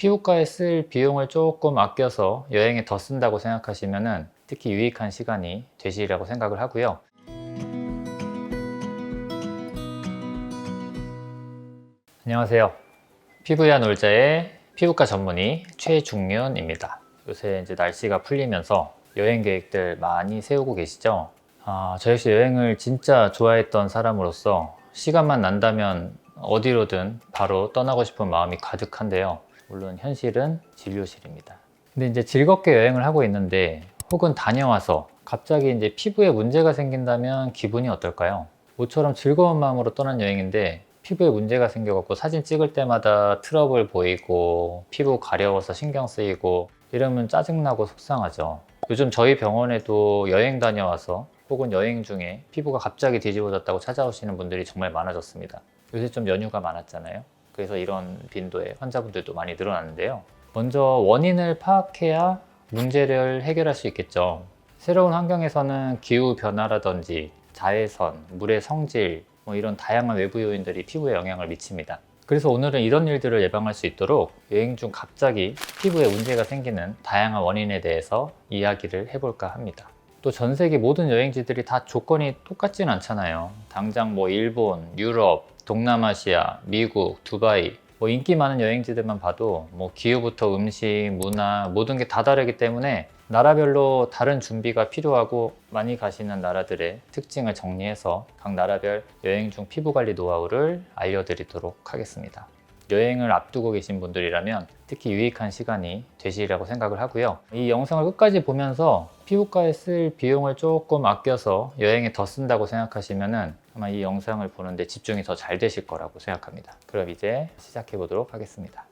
피부과에 쓸 비용을 조금 아껴서 여행에 더 쓴다고 생각하시면 특히 유익한 시간이 되시리라고 생각을 하고요. 안녕하세요. 피부야 놀자의 피부과 전문의 최중윤입니다. 요새 이제 날씨가 풀리면서 여행 계획들 많이 세우고 계시죠? 저 역시 여행을 진짜 좋아했던 사람으로서 시간만 난다면 어디로든 바로 떠나고 싶은 마음이 가득한데요. 물론 현실은 진료실입니다. 근데 이제 즐겁게 여행을 하고 있는데 혹은 다녀와서 갑자기 이제 피부에 문제가 생긴다면 기분이 어떨까요? 모처럼 즐거운 마음으로 떠난 여행인데 피부에 문제가 생겨갖고 사진 찍을 때마다 트러블 보이고 피부 가려워서 신경 쓰이고 이러면 짜증나고 속상하죠. 요즘 저희 병원에도 여행 다녀와서 혹은 여행 중에 피부가 갑자기 뒤집어졌다고 찾아오시는 분들이 정말 많아졌습니다. 요새 좀 연휴가 많았잖아요. 그래서 이런 빈도의 환자분들도 많이 늘어났는데요. 먼저 원인을 파악해야 문제를 해결할 수 있겠죠. 새로운 환경에서는 기후 변화라든지 자외선, 물의 성질, 이런 다양한 외부 요인들이 피부에 영향을 미칩니다. 그래서 오늘은 이런 일들을 예방할 수 있도록 여행 중 갑자기 피부에 문제가 생기는 다양한 원인에 대해서 이야기를 해볼까 합니다. 또 전 세계 모든 여행지들이 다 조건이 똑같진 않잖아요. 당장 일본, 유럽, 동남아시아, 미국, 두바이 인기 많은 여행지들만 봐도 기후부터 음식, 문화 모든 게 다 다르기 때문에 나라별로 다른 준비가 필요하고 많이 가시는 나라들의 특징을 정리해서 각 나라별 여행 중 피부 관리 노하우를 알려드리도록 하겠습니다. 여행을 앞두고 계신 분들이라면 특히 유익한 시간이 되시리라고 생각을 하고요. 이 영상을 끝까지 보면서 피부과에 쓸 비용을 조금 아껴서 여행에 더 쓴다고 생각하시면 아마 이 영상을 보는데 집중이 더 잘 되실 거라고 생각합니다. 그럼 이제 시작해 보도록 하겠습니다.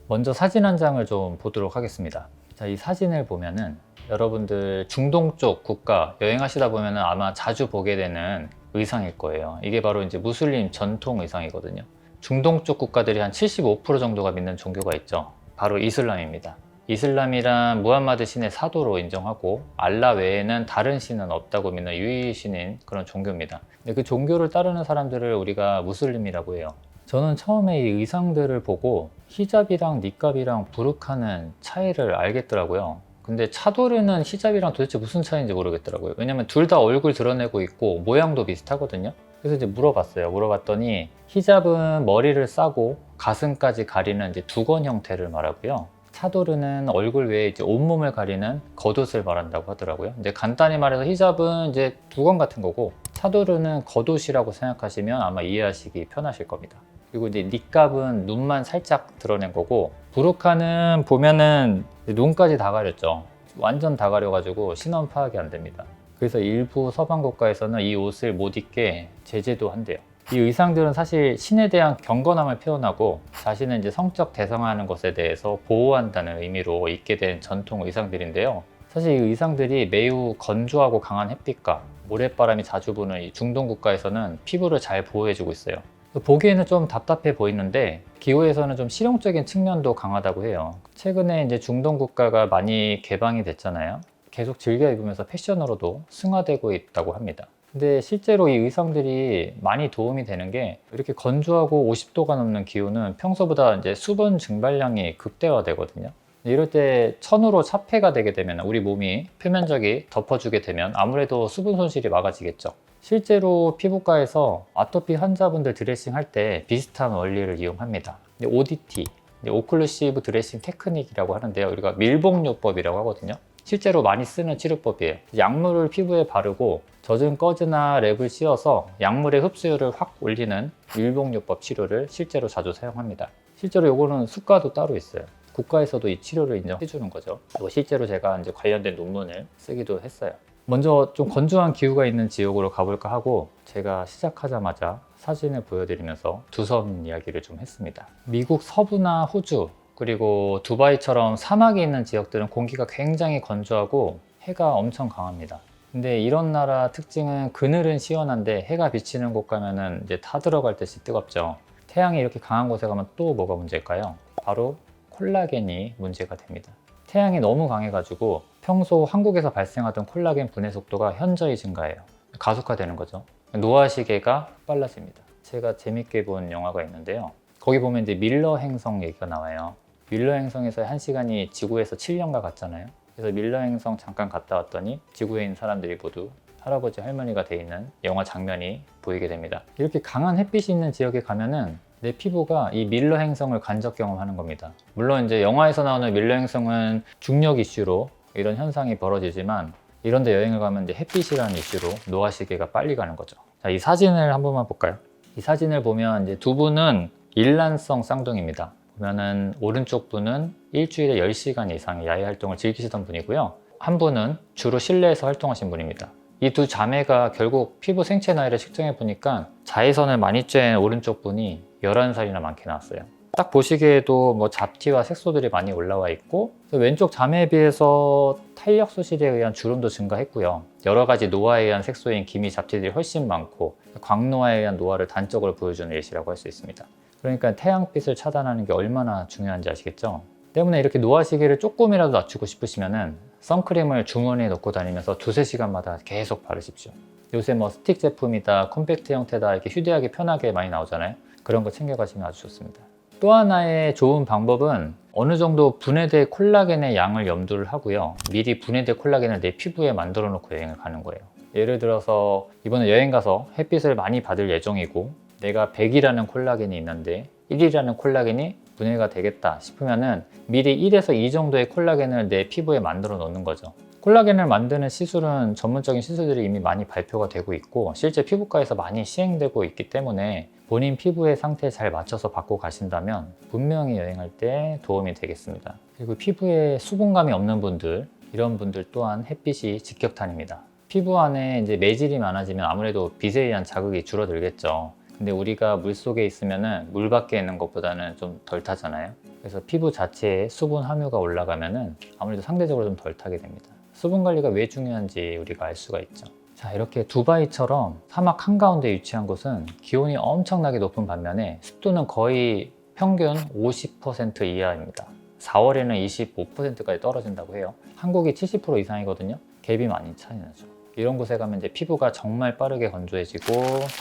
먼저 사진 한 장을 좀 보도록 하겠습니다. 자, 이 사진을 보면은 여러분들 중동 쪽 국가 여행하시다 보면은 아마 자주 보게 되는 의상일 거예요. 이게 바로 이제 무슬림 전통 의상이거든요. 중동 쪽 국가들이 한 75% 정도가 믿는 종교가 있죠. 바로 이슬람입니다. 이슬람이란 무함마드 신의 사도로 인정하고 알라 외에는 다른 신은 없다고 믿는 유일신인 그런 종교입니다. 근데 그 종교를 따르는 사람들을 우리가 무슬림이라고 해요. 저는 처음에 이 의상들을 보고 히잡이랑 니캅이랑 부르카는 차이를 알겠더라고요. 근데 차도르는 히잡이랑 도대체 무슨 차이인지 모르겠더라고요. 왜냐면 둘 다 얼굴 드러내고 있고 모양도 비슷하거든요. 그래서 이제 물어봤어요. 물어봤더니 히잡은 머리를 싸고 가슴까지 가리는 이제 두건 형태를 말하고요. 차도르는 얼굴 외에 이제 온몸을 가리는 겉옷을 말한다고 하더라고요. 이제 간단히 말해서 히잡은 이제 두건 같은 거고 차도르는 겉옷이라고 생각하시면 아마 이해하시기 편하실 겁니다. 그리고 이제 니캅은 눈만 살짝 드러낸 거고 부르카는 보면은 눈까지 다 가렸죠. 완전 다 가려가지고 신원 파악이 안 됩니다. 그래서 일부 서방 국가에서는 이 옷을 못 입게 제재도 한대요. 이 의상들은 사실 신에 대한 경건함을 표현하고 자신을 이제 성적 대상화하는 것에 대해서 보호한다는 의미로 입게 된 전통 의상들인데요. 사실 이 의상들이 매우 건조하고 강한 햇빛과 모래바람이 자주 부는 이 중동 국가에서는 피부를 잘 보호해주고 있어요. 보기에는 좀 답답해 보이는데 기후에서는 좀 실용적인 측면도 강하다고 해요. 최근에 이제 중동 국가가 많이 개방이 됐잖아요. 계속 즐겨 입으면서 패션으로도 승화되고 있다고 합니다. 근데 실제로 이 의상들이 많이 도움이 되는 게 이렇게 건조하고 50도가 넘는 기후는 평소보다 이제 수분 증발량이 극대화되거든요. 이럴 때 천으로 차폐가 되게 되면 우리 몸이 표면적이 덮어주게 되면 아무래도 수분 손실이 막아지겠죠. 실제로 피부과에서 아토피 환자분들 드레싱 할 때 비슷한 원리를 이용합니다. ODT, 오클루시브 드레싱 테크닉이라고 하는데요. 우리가 밀봉요법이라고 하거든요. 실제로 많이 쓰는 치료법이에요. 약물을 피부에 바르고 젖은 꺼즈나 랩을 씌워서 약물의 흡수율을 확 올리는 밀봉요법 치료를 실제로 자주 사용합니다. 실제로 이거는 수가도 따로 있어요. 국가에서도 이 치료를 인정해 주는 거죠. 그리고 실제로 제가 이제 관련된 논문을 쓰기도 했어요. 먼저 좀 건조한 기후가 있는 지역으로 가볼까 하고 제가 시작하자마자 사진을 보여드리면서 두선 이야기를 좀 했습니다. 미국 서부나 호주 그리고 두바이처럼 사막이 있는 지역들은 공기가 굉장히 건조하고 해가 엄청 강합니다. 근데 이런 나라 특징은 그늘은 시원한데 해가 비치는 곳 가면은 이제 타 들어갈 듯이 뜨겁죠. 태양이 이렇게 강한 곳에 가면 또 뭐가 문제일까요? 바로 콜라겐이 문제가 됩니다. 태양이 너무 강해가지고 평소 한국에서 발생하던 콜라겐 분해 속도가 현저히 증가해요. 가속화되는 거죠. 노화 시계가 빨라집니다. 제가 재밌게 본 영화가 있는데요. 거기 보면 이제 밀러 행성 얘기가 나와요. 밀러 행성에서 1시간이 지구에서 7년가 같잖아요. 그래서 밀러 행성 잠깐 갔다 왔더니 지구에 있는 사람들이 모두 할아버지 할머니가 돼 있는 영화 장면이 보이게 됩니다. 이렇게 강한 햇빛이 있는 지역에 가면은 내 피부가 이 밀러 행성을 간접 경험하는 겁니다. 물론 이제 영화에서 나오는 밀러 행성은 중력 이슈로 이런 현상이 벌어지지만 이런 데 여행을 가면 이제 햇빛이라는 이슈로 노화 시계가 빨리 가는 거죠. 자, 이 사진을 한 번만 볼까요? 이 사진을 보면 이제 두 분은 일란성 쌍둥이입니다. 보면은 오른쪽 분은 일주일에 10시간 이상 야외 활동을 즐기시던 분이고요. 한 분은 주로 실내에서 활동하신 분입니다. 이 두 자매가 결국 피부 생체 나이를 측정해 보니까 자외선을 많이 쬐는 오른쪽 분이 11살이나 많게 나왔어요. 딱 보시기에도 뭐 잡티와 색소들이 많이 올라와 있고, 왼쪽 자매에 비해서 탄력 소실에 의한 주름도 증가했고요. 여러 가지 노화에 의한 색소인 기미 잡티들이 훨씬 많고 광노화에 의한 노화를 단적으로 보여주는 예시라고 할 수 있습니다. 그러니까 태양빛을 차단하는 게 얼마나 중요한지 아시겠죠? 때문에 이렇게 노화 시기를 조금이라도 낮추고 싶으시면은 선크림을 주머니에 넣고 다니면서 2~3시간마다 계속 바르십시오. 요새 뭐 스틱 제품이다, 컴팩트 형태다 이렇게 휴대하기 편하게 많이 나오잖아요. 그런 거 챙겨가시면 아주 좋습니다. 또 하나의 좋은 방법은 어느 정도 분해될 콜라겐의 양을 염두를 하고요. 미리 분해될 콜라겐을 내 피부에 만들어 놓고 여행을 가는 거예요. 예를 들어서 이번에 여행 가서 햇빛을 많이 받을 예정이고 내가 100이라는 콜라겐이 있는데 1이라는 콜라겐이 분해가 되겠다 싶으면은 미리 1에서 2 정도의 콜라겐을 내 피부에 만들어 놓는 거죠. 콜라겐을 만드는 시술은 전문적인 시술들이 이미 많이 발표가 되고 있고 실제 피부과에서 많이 시행되고 있기 때문에 본인 피부의 상태에 잘 맞춰서 받고 가신다면 분명히 여행할 때 도움이 되겠습니다. 그리고 피부에 수분감이 없는 분들, 이런 분들 또한 햇빛이 직격탄입니다. 피부 안에 이제 매질이 많아지면 아무래도 빛에 의한 자극이 줄어들겠죠. 근데 우리가 물 속에 있으면은 물 밖에 있는 것보다는 좀 덜 타잖아요. 그래서 피부 자체에 수분 함유가 올라가면은 아무래도 상대적으로 좀 덜 타게 됩니다. 수분 관리가 왜 중요한지 우리가 알 수가 있죠. 자, 이렇게 두바이처럼 사막 한가운데 위치한 곳은 기온이 엄청나게 높은 반면에 습도는 거의 평균 50% 이하입니다. 4월에는 25%까지 떨어진다고 해요. 한국이 70% 이상이거든요. 갭이 많이 차이 나죠. 이런 곳에 가면 이제 피부가 정말 빠르게 건조해지고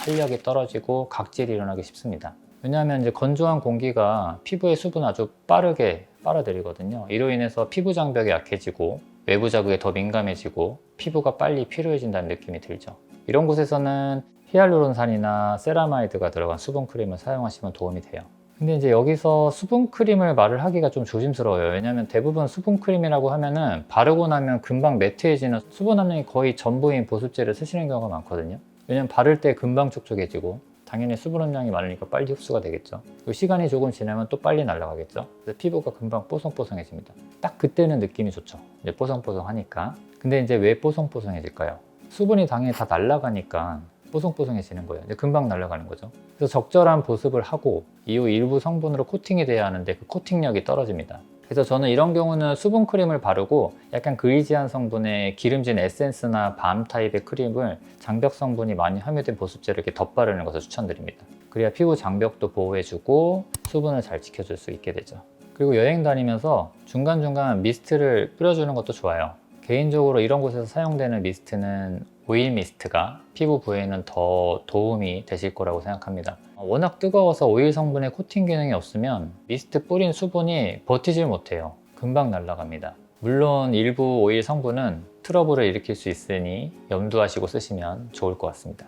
탄력이 떨어지고 각질이 일어나기 쉽습니다. 왜냐하면 이제 건조한 공기가 피부의 수분을 아주 빠르게 빨아들이거든요. 이로 인해서 피부 장벽이 약해지고 외부 자극에 더 민감해지고 피부가 빨리 피로해진다는 느낌이 들죠. 이런 곳에서는 히알루론산이나 세라마이드가 들어간 수분크림을 사용하시면 도움이 돼요. 근데 이제 여기서 수분크림을 말을 하기가 좀 조심스러워요. 왜냐하면 대부분 수분크림이라고 하면은 바르고 나면 금방 매트해지는 수분 함량이 거의 전부인 보습제를 쓰시는 경우가 많거든요. 왜냐면 바를 때 금방 촉촉해지고 당연히 수분 함량이 많으니까 빨리 흡수가 되겠죠. 그리고 시간이 조금 지나면 또 빨리 날아가겠죠. 그래서 피부가 금방 뽀송뽀송해집니다. 딱 그때는 느낌이 좋죠. 이제 뽀송뽀송하니까. 근데 이제 왜 뽀송뽀송해질까요? 수분이 당연히 다 날아가니까 뽀송뽀송해지는 거예요. 이제 금방 날아가는 거죠. 그래서 적절한 보습을 하고 이후 일부 성분으로 코팅이 돼야 하는데 그 코팅력이 떨어집니다. 그래서 저는 이런 경우는 수분크림을 바르고 약간 그리지한 성분의 기름진 에센스나 밤 타입의 크림을 장벽 성분이 많이 함유된 보습제를 이렇게 덧바르는 것을 추천드립니다. 그래야 피부 장벽도 보호해주고 수분을 잘 지켜줄 수 있게 되죠. 그리고 여행 다니면서 중간중간 미스트를 뿌려주는 것도 좋아요. 개인적으로 이런 곳에서 사용되는 미스트는 오일 미스트가 피부 부에는 더 도움이 되실 거라고 생각합니다. 워낙 뜨거워서 오일 성분의 코팅 기능이 없으면 미스트 뿌린 수분이 버티질 못해요. 금방 날아갑니다. 물론 일부 오일 성분은 트러블을 일으킬 수 있으니 염두하시고 쓰시면 좋을 것 같습니다.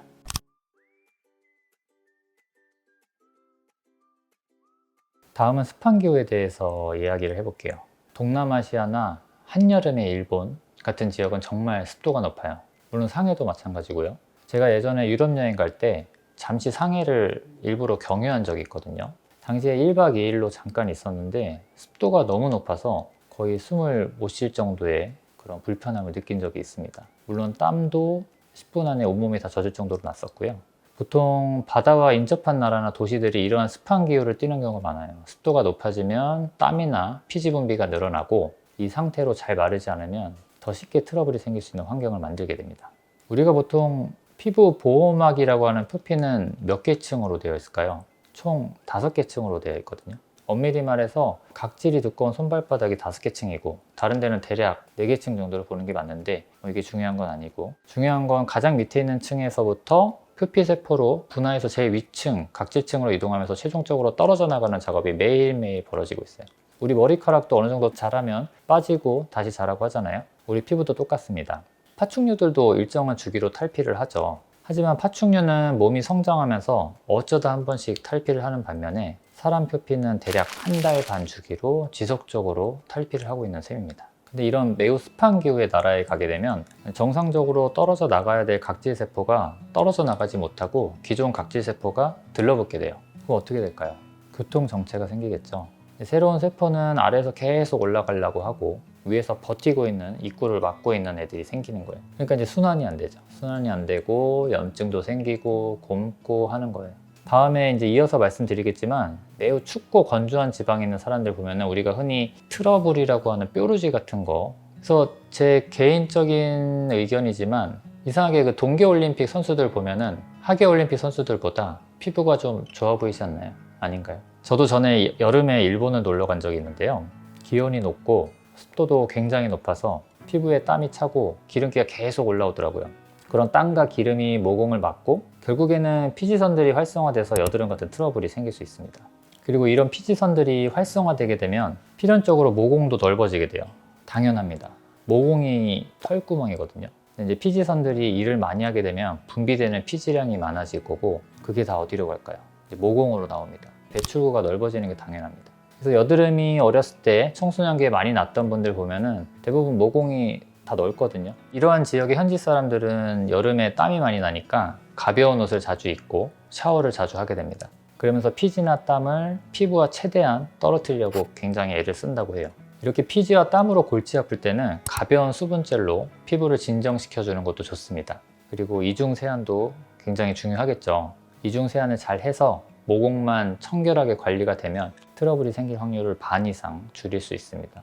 다음은 습한기후에 대해서 이야기를 해볼게요. 동남아시아나 한여름의 일본 같은 지역은 정말 습도가 높아요. 물론 상해도 마찬가지고요. 제가 예전에 유럽 여행 갈 때 잠시 상해를 일부러 경유한 적이 있거든요. 당시에 1박 2일로 잠깐 있었는데 습도가 너무 높아서 거의 숨을 못 쉴 정도의 그런 불편함을 느낀 적이 있습니다. 물론 땀도 10분 안에 온몸이 다 젖을 정도로 났었고요. 보통 바다와 인접한 나라나 도시들이 이러한 습한 기후를 띠는 경우가 많아요. 습도가 높아지면 땀이나 피지 분비가 늘어나고 이 상태로 잘 마르지 않으면 더 쉽게 트러블이 생길 수 있는 환경을 만들게 됩니다. 우리가 보통 피부 보호막이라고 하는 표피는 몇 개 층으로 되어 있을까요? 총 5개 층으로 되어 있거든요. 엄밀히 말해서 각질이 두꺼운 손발바닥이 5개 층이고 다른 데는 대략 4개 층 정도로 보는 게 맞는데 이게 중요한 건 아니고, 중요한 건 가장 밑에 있는 층에서부터 표피세포로 분화해서 제일 위층, 각질층으로 이동하면서 최종적으로 떨어져 나가는 작업이 매일매일 벌어지고 있어요. 우리 머리카락도 어느 정도 자라면 빠지고 다시 자라고 하잖아요. 우리 피부도 똑같습니다. 파충류들도 일정한 주기로 탈피를 하죠. 하지만 파충류는 몸이 성장하면서 어쩌다 한 번씩 탈피를 하는 반면에 사람 표피는 대략 한 달 반 주기로 지속적으로 탈피를 하고 있는 셈입니다. 근데 이런 매우 습한 기후의 나라에 가게 되면 정상적으로 떨어져 나가야 될 각질세포가 떨어져 나가지 못하고 기존 각질세포가 들러붙게 돼요. 그럼 어떻게 될까요? 교통정체가 생기겠죠. 새로운 세포는 아래에서 계속 올라가려고 하고 위에서 버티고 있는 입구를 막고 있는 애들이 생기는 거예요. 그러니까 이제 순환이 안 되죠. 순환이 안 되고 염증도 생기고 곪고 하는 거예요. 다음에 이제 이어서 말씀드리겠지만 매우 춥고 건조한 지방에 있는 사람들 보면은 우리가 흔히 트러블이라고 하는 뾰루지 같은 거, 그래서 제 개인적인 의견이지만 이상하게 그 동계올림픽 선수들 보면은 하계올림픽 선수들보다 피부가 좀 좋아 보이지 않나요? 아닌가요? 저도 전에 여름에 일본을 놀러 간 적이 있는데요. 기온이 높고 습도도 굉장히 높아서 피부에 땀이 차고 기름기가 계속 올라오더라고요. 그런 땀과 기름이 모공을 막고 결국에는 피지선들이 활성화돼서 여드름 같은 트러블이 생길 수 있습니다. 그리고 이런 피지선들이 활성화되게 되면 필연적으로 모공도 넓어지게 돼요. 당연합니다. 모공이 털구멍이거든요. 이제 피지선들이 일을 많이 하게 되면 분비되는 피지량이 많아질 거고 그게 다 어디로 갈까요? 이제 모공으로 나옵니다. 배출구가 넓어지는 게 당연합니다. 그래서 여드름이 어렸을 때 청소년기에 많이 났던 분들 보면은 대부분 모공이 다 넓거든요. 이러한 지역의 현지 사람들은 여름에 땀이 많이 나니까 가벼운 옷을 자주 입고 샤워를 자주 하게 됩니다. 그러면서 피지나 땀을 피부와 최대한 떨어뜨리려고 굉장히 애를 쓴다고 해요. 이렇게 피지와 땀으로 골치 아플 때는 가벼운 수분젤로 피부를 진정시켜주는 것도 좋습니다. 그리고 이중 세안도 굉장히 중요하겠죠. 이중 세안을 잘 해서 모공만 청결하게 관리가 되면 트러블이 생길 확률을 반 이상 줄일 수 있습니다.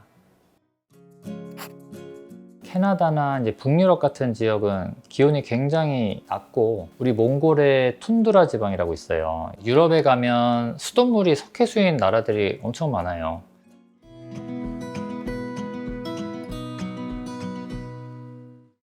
캐나다나 이제 북유럽 같은 지역은 기온이 굉장히 낮고 우리 몽골의 툰드라 지방이라고 있어요. 유럽에 가면 수돗물이 석회수인 나라들이 엄청 많아요.